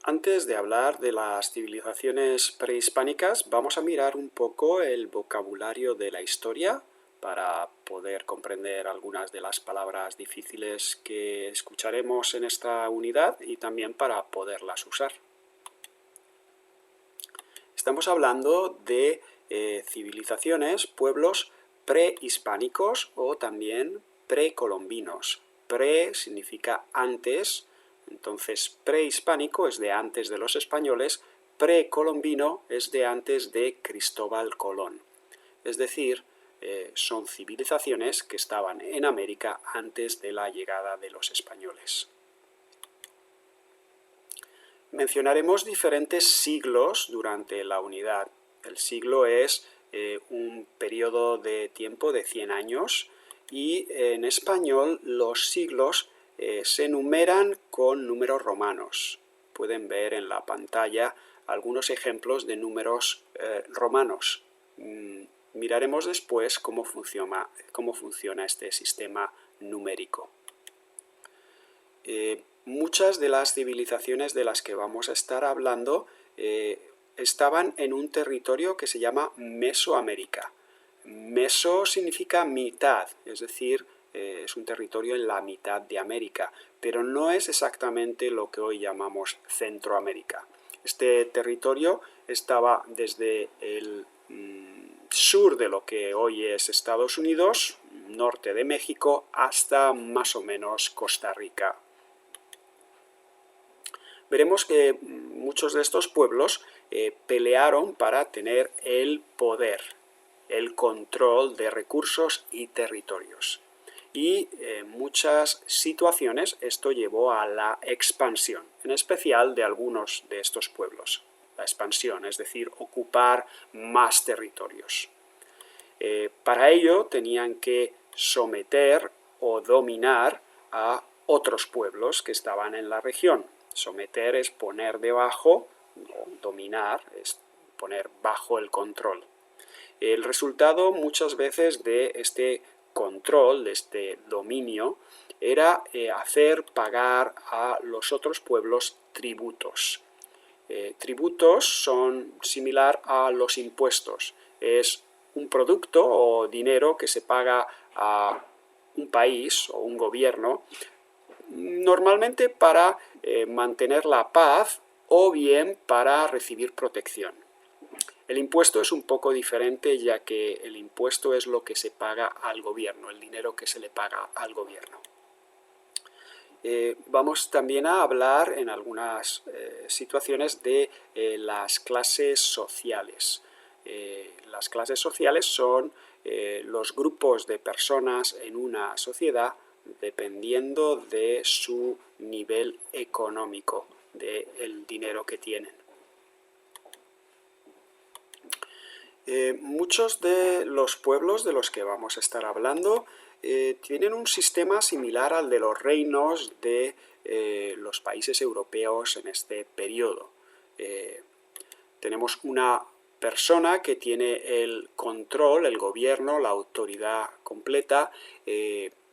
Antes de hablar de las civilizaciones prehispánicas, vamos a mirar un poco el vocabulario de la historia para poder comprender algunas de las palabras difíciles que escucharemos en esta unidad y también para poderlas usar. Estamos hablando de civilizaciones, pueblos prehispánicos o también precolombinos. Pre significa antes, entonces prehispánico es de antes de los españoles, precolombino es de antes de Cristóbal Colón. Es decir, son civilizaciones que estaban en América antes de la llegada de los españoles. Mencionaremos diferentes siglos durante la unidad. El siglo es un periodo de tiempo de 100 años y en español los siglos se numeran con números romanos. Pueden ver en la pantalla algunos ejemplos de números romanos. Miraremos después cómo funciona este sistema numérico. Muchas de las civilizaciones de las que vamos a estar hablando estaban en un territorio que se llama Mesoamérica. Meso significa mitad, es decir, es un territorio en la mitad de América, pero no es exactamente lo que hoy llamamos Centroamérica. Este territorio estaba desde el sur de lo que hoy es Estados Unidos, norte de México, hasta más o menos Costa Rica. Veremos que muchos de estos pueblos pelearon para tener el poder, el control de recursos y territorios. Y en muchas situaciones esto llevó a la expansión, en especial de algunos de estos pueblos. La expansión, es decir, ocupar más territorios. Para ello tenían que someter o dominar a otros pueblos que estaban en la región. Someter es poner debajo, o dominar es poner bajo el control. El resultado muchas veces de este control, de este dominio, era hacer pagar a los otros pueblos tributos. Tributos son similar a los impuestos. Es un producto o dinero que se paga a un país o un gobierno normalmente para mantener la paz o bien para recibir protección. El impuesto es un poco diferente, ya que el impuesto es lo que se paga al gobierno, el dinero que se le paga al gobierno. Vamos también a hablar en algunas situaciones de las clases sociales. Las clases sociales son los grupos de personas en una sociedad dependiendo de su nivel económico, del dinero que tienen. Muchos de los pueblos de los que vamos a estar hablando tienen un sistema similar al de los reinos de los países europeos en este periodo. Tenemos una persona que tiene el control, el gobierno, la autoridad completa.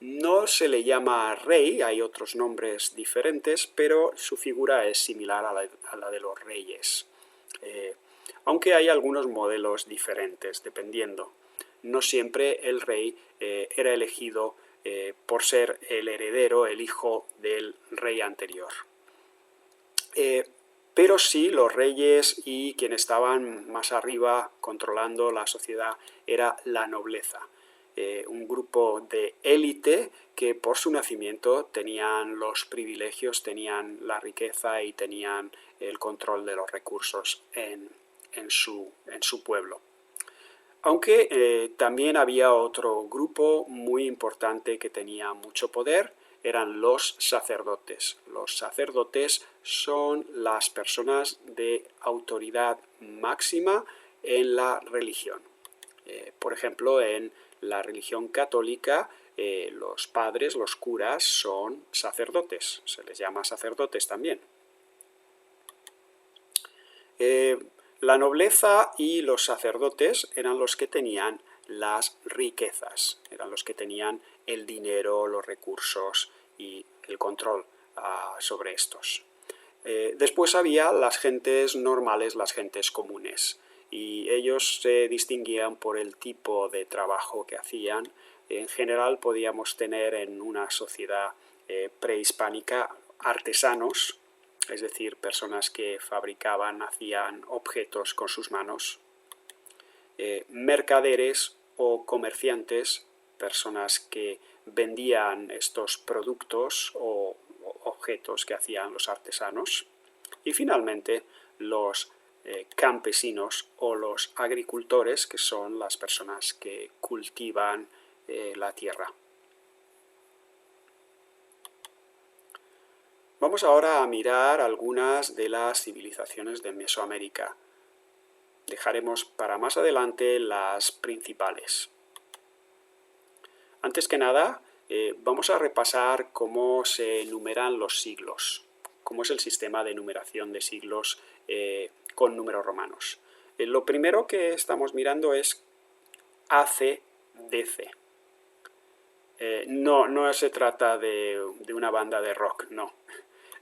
No se le llama rey, hay otros nombres diferentes, pero su figura es similar a la de los reyes. Aunque hay algunos modelos diferentes, dependiendo. No siempre el rey era elegido por ser el heredero, el hijo del rey anterior. Pero sí, los reyes y quienes estaban más arriba controlando la sociedad era la nobleza. Un grupo de élite que por su nacimiento tenían los privilegios, tenían la riqueza y tenían el control de los recursos en su pueblo. Aunque también había otro grupo muy importante que tenía mucho poder, eran los sacerdotes. Los sacerdotes son las personas de autoridad máxima en la religión. Por ejemplo, en la religión católica, los padres, los curas, son sacerdotes. Se les llama sacerdotes también. La nobleza y los sacerdotes eran los que tenían las riquezas, eran los que tenían el dinero, los recursos y el control sobre estos. Después había las gentes normales, las gentes comunes, y ellos se distinguían por el tipo de trabajo que hacían. En general podíamos tener en una sociedad prehispánica artesanos, es decir, personas que fabricaban, hacían objetos con sus manos, mercaderes o comerciantes, personas que vendían estos productos o objetos que hacían los artesanos, y finalmente los campesinos o los agricultores, que son las personas que cultivan la tierra. Vamos ahora a mirar algunas de las civilizaciones de Mesoamérica. Dejaremos para más adelante las principales. Antes que nada, vamos a repasar cómo se numeran los siglos, cómo es el sistema de numeración de siglos con números romanos. Lo primero que estamos mirando es AC/DC. No se trata de una banda de rock, no.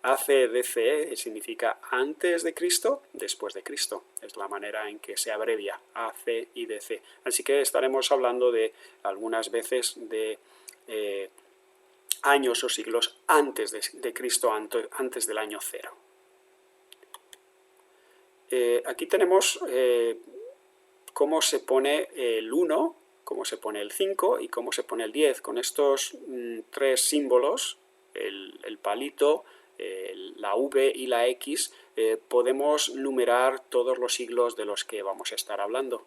AC/DC significa antes de Cristo, después de Cristo. Es la manera en que se abrevia AC y DC. Así que estaremos hablando de algunas veces de años o siglos antes de Cristo, antes del año 0. Aquí tenemos cómo se pone el 1, cómo se pone el 5 y cómo se pone el 10. Con estos tres símbolos, el palito, la V y la X, podemos numerar todos los siglos de los que vamos a estar hablando.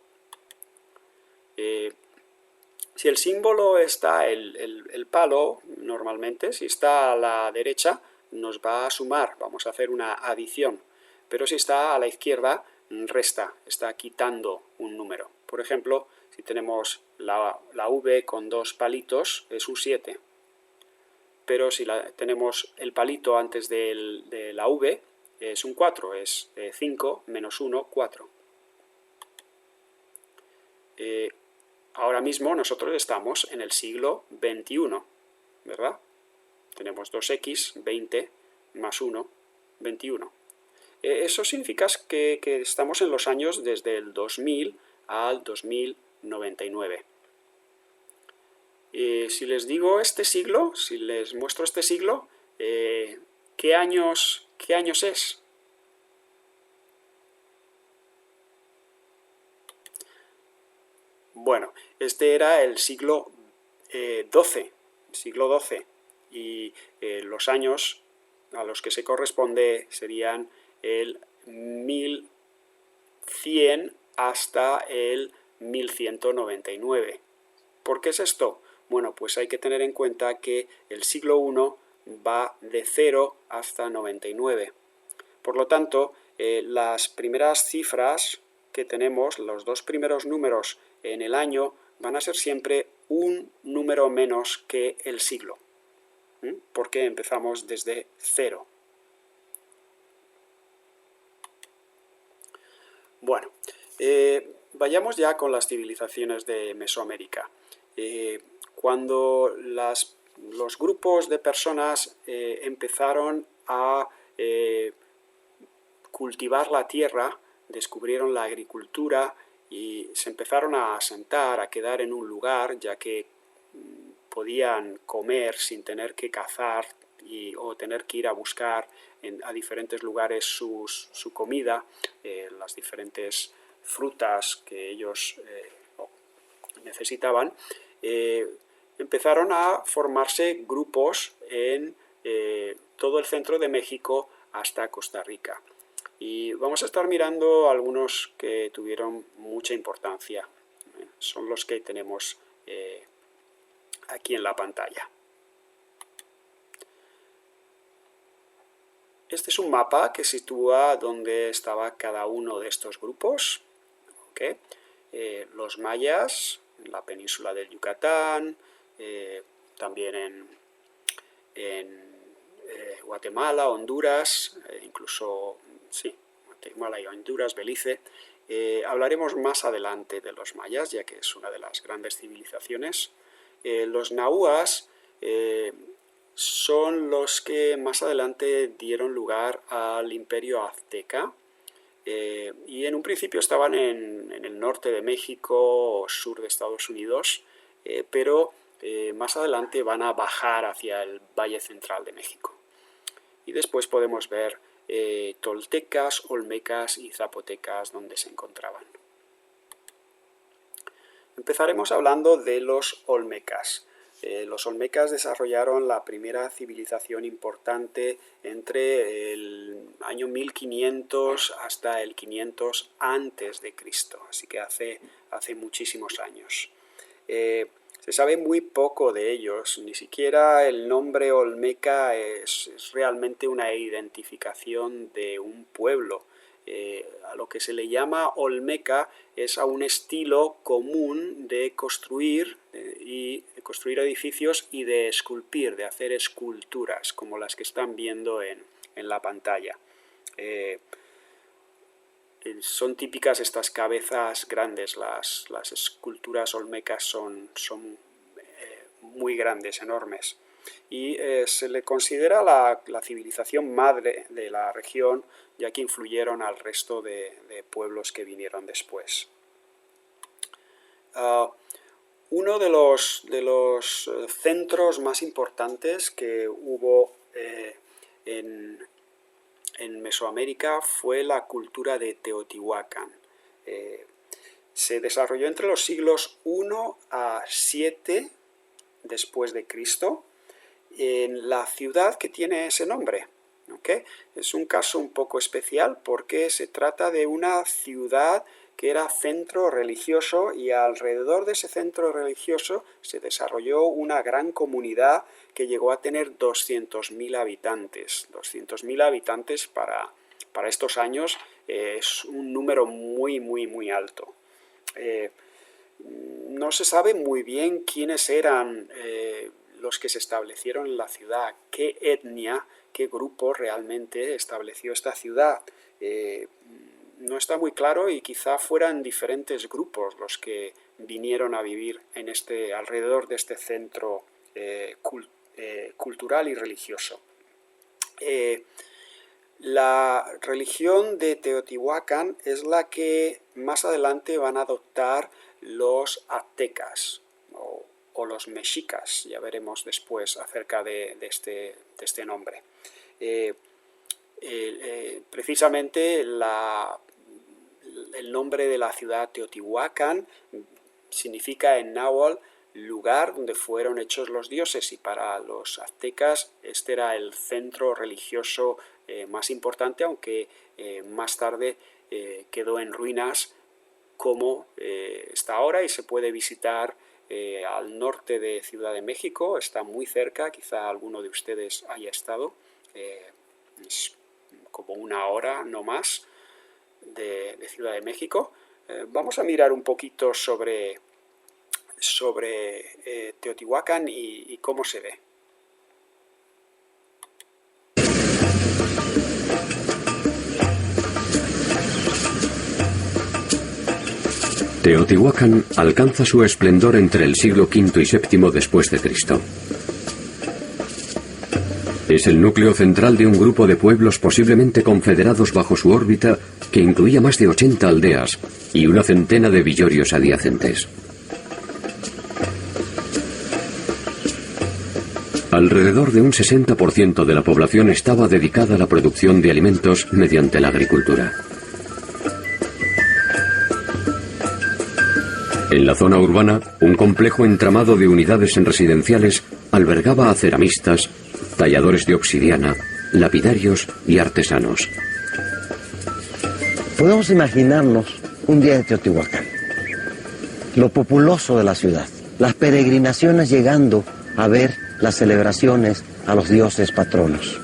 Si el símbolo está, el palo, normalmente, si está a la derecha, nos va a sumar, vamos a hacer una adición. Pero si está a la izquierda, resta, está quitando un número. Por ejemplo, si tenemos la V con dos palitos, es un 7. Pero si tenemos el palito antes de la V, es un 4, es 5 menos 1, 4. Ahora mismo nosotros estamos en el siglo XXI, ¿verdad? Tenemos 2x, 20, más 1, 21. Eso significa que estamos en los años desde el 2000 al 2099. Si les digo este siglo, si les muestro este siglo, ¿qué años es? Bueno, este era el siglo XII, y los años a los que se corresponde serían el 1100 hasta el 1199. ¿Por qué es esto? Bueno, pues hay que tener en cuenta que el siglo I va de 0 hasta 99. Por lo tanto, las primeras cifras que tenemos, los dos primeros números en el año, van a ser siempre un número menos que el siglo, porque empezamos desde 0. Bueno, vayamos ya con las civilizaciones de Mesoamérica. Cuando los grupos de personas empezaron a cultivar la tierra, descubrieron la agricultura y se empezaron a asentar, a quedar en un lugar, ya que podían comer sin tener que cazar o tener que ir a buscar a diferentes lugares su comida, las diferentes frutas que ellos necesitaban. Empezaron a formarse grupos en todo el centro de México hasta Costa Rica. Y vamos a estar mirando algunos que tuvieron mucha importancia. Son los que tenemos aquí en la pantalla. Este es un mapa que sitúa dónde estaba cada uno de estos grupos. ¿Okay? Los mayas, en la península del Yucatán, también en Guatemala, Honduras, incluso, sí, Guatemala y Honduras, Belice. Hablaremos más adelante de los mayas, ya que es una de las grandes civilizaciones. Los nahuas son los que más adelante dieron lugar al Imperio Azteca, y en un principio estaban en el norte de México o sur de Estados Unidos, pero más adelante van a bajar hacia el Valle Central de México. Y después podemos ver toltecas, olmecas y zapotecas donde se encontraban. Empezaremos hablando de los olmecas. Los olmecas desarrollaron la primera civilización importante entre el año 1500 hasta el 500 a.C., así que hace muchísimos años. Se sabe muy poco de ellos, ni siquiera el nombre olmeca es realmente una identificación de un pueblo. A lo que se le llama olmeca es a un estilo común de construir edificios y de esculpir, de hacer esculturas, como las que están viendo en la pantalla. Son típicas estas cabezas grandes, las esculturas olmecas son muy grandes, enormes. Y se le considera la civilización madre de la región, ya que influyeron al resto de pueblos que vinieron después. Uno de los centros más importantes que hubo en Mesoamérica fue la cultura de Teotihuacán. Se desarrolló entre los siglos I a 7 después de Cristo, en la ciudad que tiene ese nombre. ¿Okay? Es un caso un poco especial porque se trata de una ciudad que era centro religioso, y alrededor de ese centro religioso se desarrolló una gran comunidad que llegó a tener 200.000 habitantes. 200.000 habitantes para estos años es un número muy, muy, muy alto. No se sabe muy bien quiénes eran los que se establecieron en la ciudad, qué etnia, qué grupo realmente estableció esta ciudad. No está muy claro, y quizá fueran diferentes grupos los que vinieron a vivir alrededor de este centro cultural y religioso. La religión de Teotihuacán es la que más adelante van a adoptar los aztecas o los mexicas. Ya veremos después acerca de este nombre. Precisamente el nombre de la ciudad Teotihuacán significa en náhuatl lugar donde fueron hechos los dioses, y para los aztecas este era el centro religioso más importante, aunque más tarde quedó en ruinas como está ahora, y se puede visitar al norte de Ciudad de México. Está muy cerca, quizá alguno de ustedes haya estado. Es como 1 hora, no más, de Ciudad de México. Vamos a mirar un poquito sobre Teotihuacán y cómo se ve. Teotihuacán alcanza su esplendor entre el siglo V y VII después de Cristo. Es el núcleo central de un grupo de pueblos posiblemente confederados bajo su órbita, que incluía más de 80 aldeas y una centena de villorios adyacentes. Alrededor de un 60% de la población estaba dedicada a la producción de alimentos mediante la agricultura. En la zona urbana, un complejo entramado de unidades residenciales albergaba a ceramistas, talladores de obsidiana, lapidarios y artesanos. Podemos imaginarnos un día de Teotihuacán, lo populoso de la ciudad, las peregrinaciones llegando a ver las celebraciones a los dioses patronos.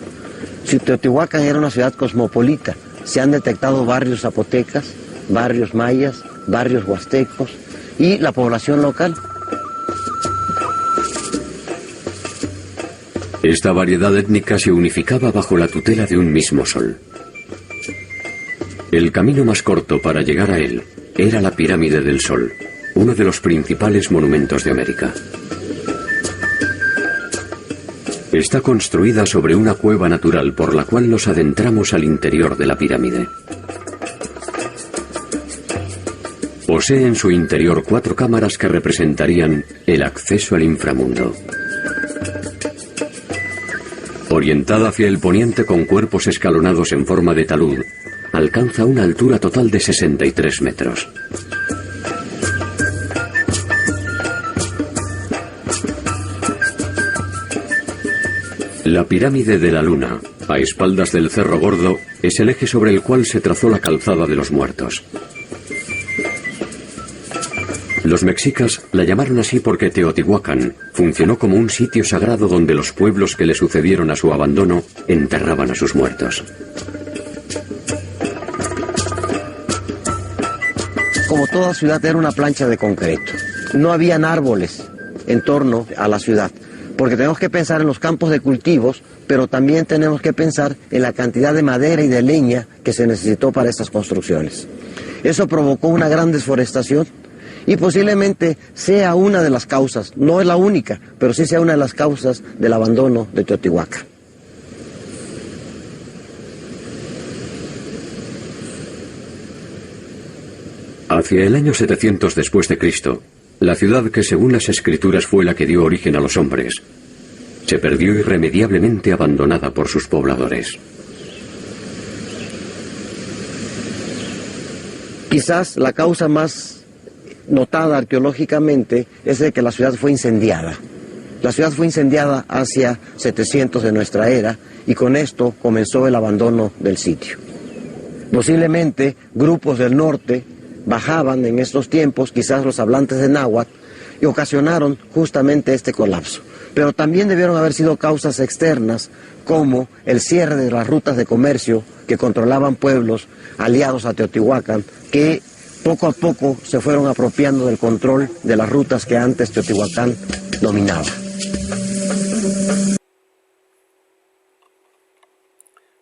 Si Teotihuacán era una ciudad cosmopolita, se han detectado barrios zapotecas, barrios mayas, barrios huastecos y la población local. Esta variedad étnica se unificaba bajo la tutela de un mismo sol. El camino más corto para llegar a él era la Pirámide del Sol, uno de los principales monumentos de América. Está construida sobre una cueva natural por la cual nos adentramos al interior de la pirámide. Posee en su interior 4 cámaras que representarían el acceso al inframundo. Orientada hacia el poniente con cuerpos escalonados en forma de talud, alcanza una altura total de 63 metros. La pirámide de la Luna, a espaldas del Cerro Gordo, es el eje sobre el cual se trazó la calzada de los muertos. Los mexicas la llamaron así porque Teotihuacán funcionó como un sitio sagrado donde los pueblos que le sucedieron a su abandono enterraban a sus muertos. Como toda ciudad era una plancha de concreto. No habían árboles en torno a la ciudad, porque tenemos que pensar en los campos de cultivos, pero también tenemos que pensar en la cantidad de madera y de leña que se necesitó para estas construcciones. Eso provocó una gran desforestación y posiblemente sea una de las causas, no es la única, pero sí sea una de las causas del abandono de Teotihuacán. Hacia el año 700 después de Cristo, la ciudad que según las escrituras fue la que dio origen a los hombres, se perdió irremediablemente abandonada por sus pobladores. Quizás la causa más notada arqueológicamente es de que la ciudad fue incendiada. La ciudad fue incendiada hacia 700 de nuestra era y con esto comenzó el abandono del sitio. Posiblemente grupos del norte bajaban en estos tiempos, quizás los hablantes de náhuatl, y ocasionaron justamente este colapso. Pero también debieron haber sido causas externas, como el cierre de las rutas de comercio que controlaban pueblos aliados a Teotihuacán, que poco a poco se fueron apropiando del control de las rutas que antes Teotihuacán dominaba.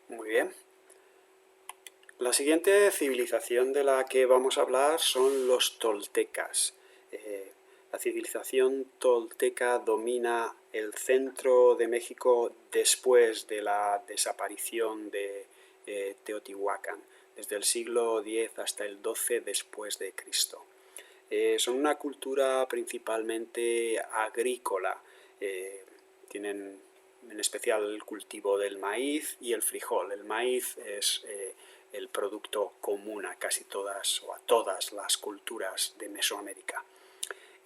Muy bien. La siguiente civilización de la que vamos a hablar son los toltecas. La civilización tolteca domina el centro de México después de la desaparición de Teotihuacán, desde el siglo X hasta el XII después de Cristo. Son una cultura principalmente agrícola. Tienen en especial el cultivo del maíz y el frijol. El maíz es el producto común a casi todas o a todas las culturas de Mesoamérica.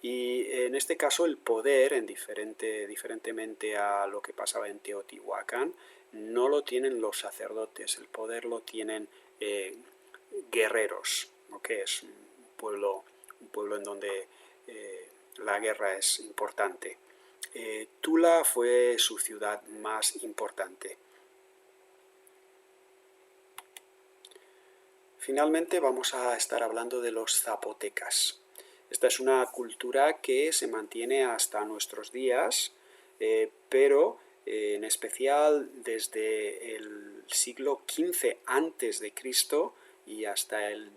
Y en este caso el poder, diferentemente a lo que pasaba en Teotihuacán, no lo tienen los sacerdotes, el poder lo tienen guerreros, que es un pueblo en donde la guerra es importante. Tula fue su ciudad más importante. Finalmente vamos a estar hablando de los zapotecas. Esta es una cultura que se mantiene hasta nuestros días, pero en especial desde el siglo XV antes de Cristo y hasta el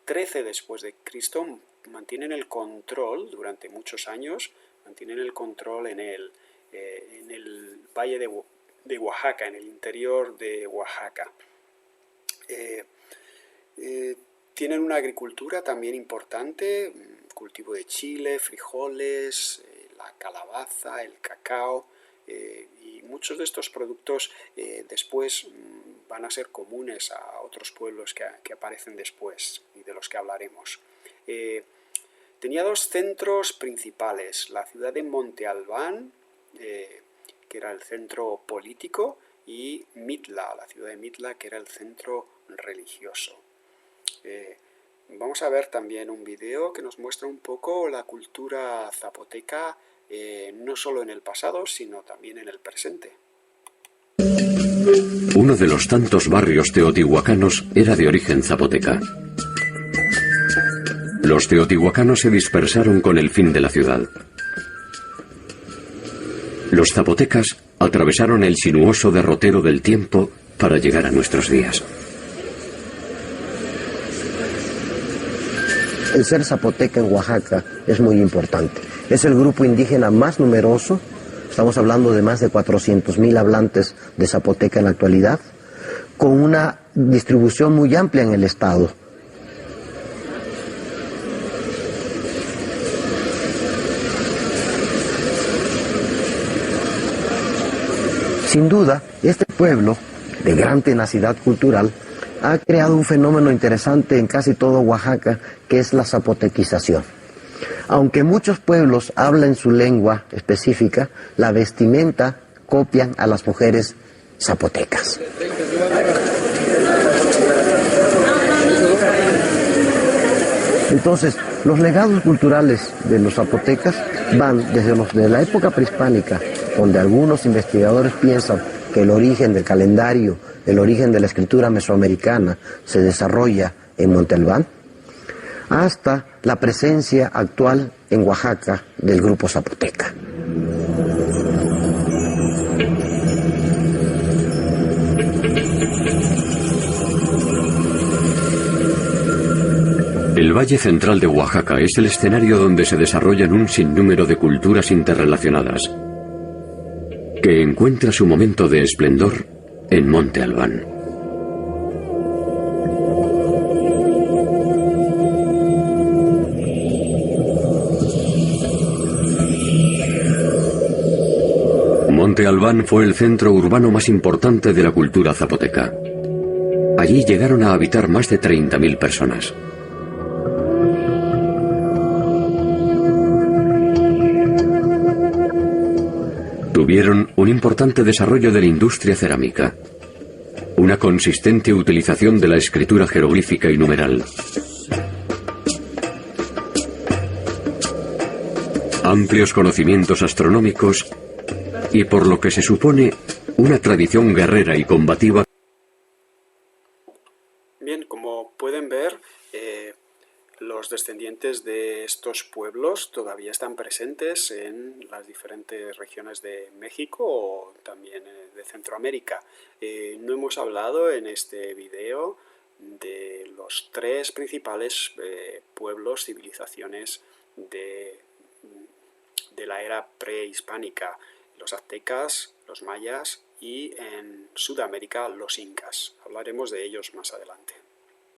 13 después de Cristo mantienen el control durante muchos años, mantienen el control en el valle de Oaxaca, en el interior de Oaxaca. Tienen una agricultura también importante, cultivo de chile, frijoles, la calabaza, el cacao, y muchos de estos productos después van a ser comunes a otros pueblos que aparecen después y de los que hablaremos. Tenía dos centros principales, la ciudad de Monte Albán, que era el centro político, y Mitla, la ciudad de Mitla, que era el centro religioso. Vamos a ver también un video que nos muestra un poco la cultura zapoteca, no solo en el pasado, sino también en el presente. Uno de los tantos barrios teotihuacanos era de origen zapoteca. Los teotihuacanos se dispersaron con el fin de la ciudad. Los zapotecas atravesaron el sinuoso derrotero del tiempo para llegar a nuestros días. El ser zapoteca en Oaxaca es muy importante. Es el grupo indígena más numeroso, estamos hablando de más de 400.000 hablantes de zapoteca en la actualidad, con una distribución muy amplia en el estado. Sin duda, este pueblo, de gran tenacidad cultural, ha creado un fenómeno interesante en casi todo Oaxaca, que es la zapotequización. Aunque muchos pueblos hablan su lengua específica, la vestimenta copian a las mujeres zapotecas. Entonces, los legados culturales de los zapotecas van desde los de la época prehispánica, donde algunos investigadores piensan que el origen del calendario, el origen de la escritura mesoamericana se desarrolla en Monte Albán, hasta la presencia actual en Oaxaca del grupo zapoteca. El Valle Central de Oaxaca es el escenario donde se desarrollan un sinnúmero de culturas interrelacionadas, que encuentra su momento de esplendor en Monte Albán. Monte Albán fue el centro urbano más importante de la cultura zapoteca. Allí llegaron a habitar más de 30.000 personas. Tuvieron un importante desarrollo de la industria cerámica, una consistente utilización de la escritura jeroglífica y numeral, amplios conocimientos astronómicos y, por lo que se supone, una tradición guerrera y combativa. Bien, como pueden ver, los descendientes de estos pueblos todavía están presentes en las diferentes regiones de México o también de Centroamérica. No hemos hablado en este video de los tres principales pueblos, civilizaciones de la era prehispánica: los aztecas, los mayas y en Sudamérica los incas. Hablaremos de ellos más adelante.